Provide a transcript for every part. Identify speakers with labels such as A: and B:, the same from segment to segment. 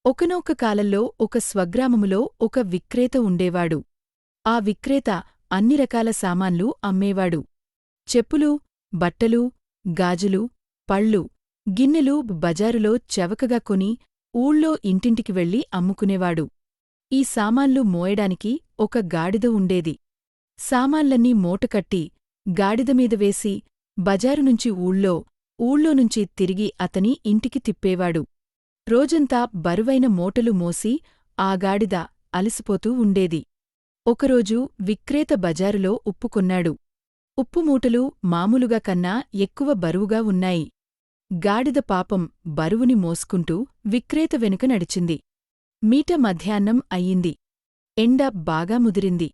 A: ఒకనొక కాలంలో ఒక స్వగ్రామములో ఒక విక్రేత ఉండేవాడు. ఆ విక్రేత అన్ని రకాల సామాన్లు అమ్మేవాడు. చెప్పులు, బట్టలు, గాజులు, పళ్ళు, గిన్నెలు బజారులో చవకగా కొని ఊళ్ళో ఇంటింటికి వెళ్లి అమ్ముకునేవాడు. ఈ సామాన్లు మోయడానికి ఒక గాడిద ఉండేది. సామాన్లన్నీ మూటకట్టి గాడిదమీద వేసి బజారునుంచి ఊళ్ళోనుంచి తిరిగి అతని ఇంటికి తిప్పేవాడు. రోజంతా బరువైన మూటలు మోసి ఆ గాడిద అలసిపోతూ ఉండేది. ఒకరోజు విక్రేత బజారులో ఉప్పు కొన్నాడు. ఉప్పు మూటలు మామూలుగా కన్నా ఎక్కువ బరువుగా ఉన్నాయి. గాడిద పాపం బరువుని మోసుకుంటూ విక్రేత వెనుక నడిచింది. మీట మధ్యాహ్నం అయ్యింది. ఎండ బాగా ముదిరింది.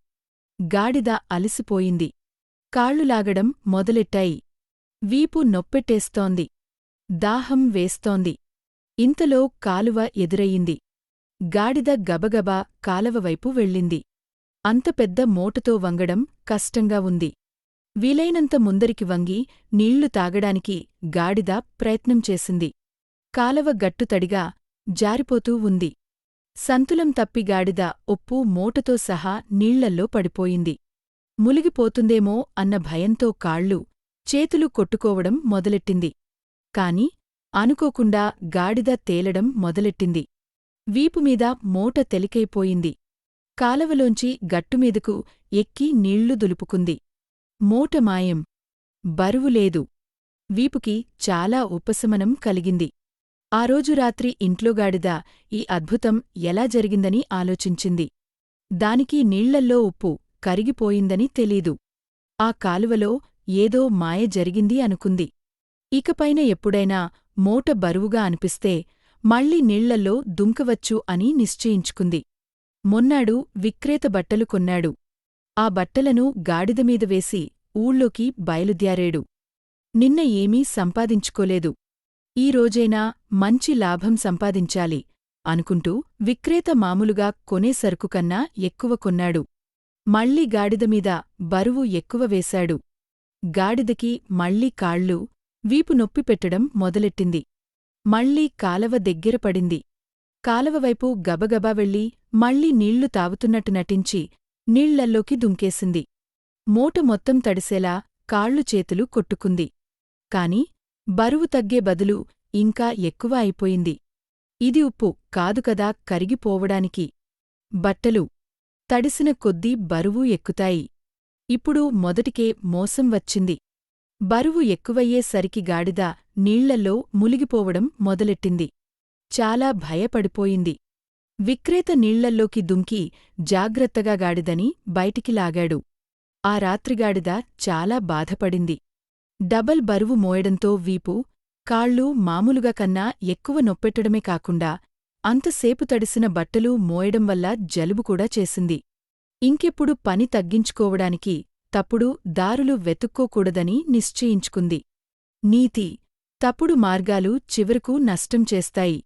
A: గాడిద అలసిపోయింది. కాళ్ళు లాగడం మొదలెట్టాయి. వీపు నొప్పెట్టేస్తోంది. దాహం వేస్తోంది. ఇంతలో కాలువ ఎదురయ్యింది. గాడిద గబగబా కాలవవైపు వెళ్ళింది. అంత పెద్ద మోటతో వంగడం కష్టంగా ఉంది. వీలైనంత ముందరికి వంగి నీళ్లు తాగడానికి గాడిద ప్రయత్నం చేసింది. కాలవ గట్టుతడిగా జారిపోతూ ఉంది. సంతులం తప్పి గాడిద ఉప్పు మూటతో సహా నీళ్లల్లో పడిపోయింది. ములిగిపోతుందేమో అన్న భయంతో కాళ్ళు, చేతులు కొట్టుకోవడం మొదలెట్టింది. కాని అనుకోకుండా గాడిద తేలడం మొదలెట్టింది. వీపుమీద మూట తెలికైపోయింది. కాలవలోంచి గట్టుమీదకు ఎక్కి నీళ్లు దులుపుకుంది. మూట మాయం. బరువులేదు. వీపుకి చాలా ఉపశమనం కలిగింది. ఆ రోజు రాత్రి ఇంట్లో గాడిద ఈ అద్భుతం ఎలా జరిగిందని ఆలోచించింది. దానికి నీళ్లల్లో ఉప్పు కరిగిపోయిందని తెలీదు. ఆ కాలువలో ఏదో మాయ జరిగింది అనుకుంది. ఇకపైన ఎప్పుడైనా మూట బరువుగా అనిపిస్తే మళ్ళీ నీళ్లల్లో దుంకవచ్చు అని నిశ్చయించుకుంది. మొన్నాడు విక్రేత బట్టలు కొన్నాడు. ఆ బట్టలను గాడిదమీద వేసి ఊళ్ళోకి బయలుద్యారేడు. నిన్న ఏమీ సంపాదించుకోలేదు. ఈ రోజైనా మంచి లాభం సంపాదించాలి అనుకుంటూ విక్రేత మామూలుగా కొనే సరుకుకన్నా ఎక్కువ కొన్నాడు. మళ్ళీ గాడిదమీద బరువు ఎక్కువ వేశాడు. గాడిదకి మళ్ళీ కాళ్ళు, వీపు నొప్పి పెట్టడం మొదలెట్టింది. మళ్ళీ కాలవ దగ్గర పడింది. కాలవవైపు గబగబా వెళ్ళి మళ్ళీ నీళ్లు తాగుతున్నట్టు నటించి నీళ్లల్లోకి దుంకేసింది. మూట మొత్తం తడిసేలా కాళ్ళు చేతులు కొట్టుకుంది. కాని బరువు తగ్గే బదులు ఇంకా ఎక్కువ అయిపోయింది. ఇది ఉప్పు కాదుకదా కరిగిపోవడానికి. బట్టలు తడిసిన కొద్దీ బరువు ఎక్కుతాయి. ఇప్పుడు మొదటికే మోసం వచ్చింది. బరువు ఎక్కువయ్యే సరికి గాడిద నీళ్లల్లో ములిగిపోవడం మొదలెట్టింది. చాలా భయపడిపోయింది. విక్రేత నీళ్లల్లోకి దుంకి జాగ్రత్తగా గాడిదని బయటికి లాగాడు. ఆ రాత్రిగాడిద చాలా బాధపడింది. డబల్ బరువు మోయడంతో వీపు, కాళ్ళు మామూలుగా కన్నా ఎక్కువ నొప్పెట్టడమే కాకుండా అంతసేపు తడిసిన బట్టలు మోయడం వల్ల జలుబు కూడా చేసింది. ఇంకెప్పుడు పని తగ్గించుకోవడానికి తప్పుడు దారులు వెతుక్కోకూడదని నిశ్చయించుకుంది. నీతి: తప్పుడు మార్గాలు చివరకు నష్టం చేస్తాయి.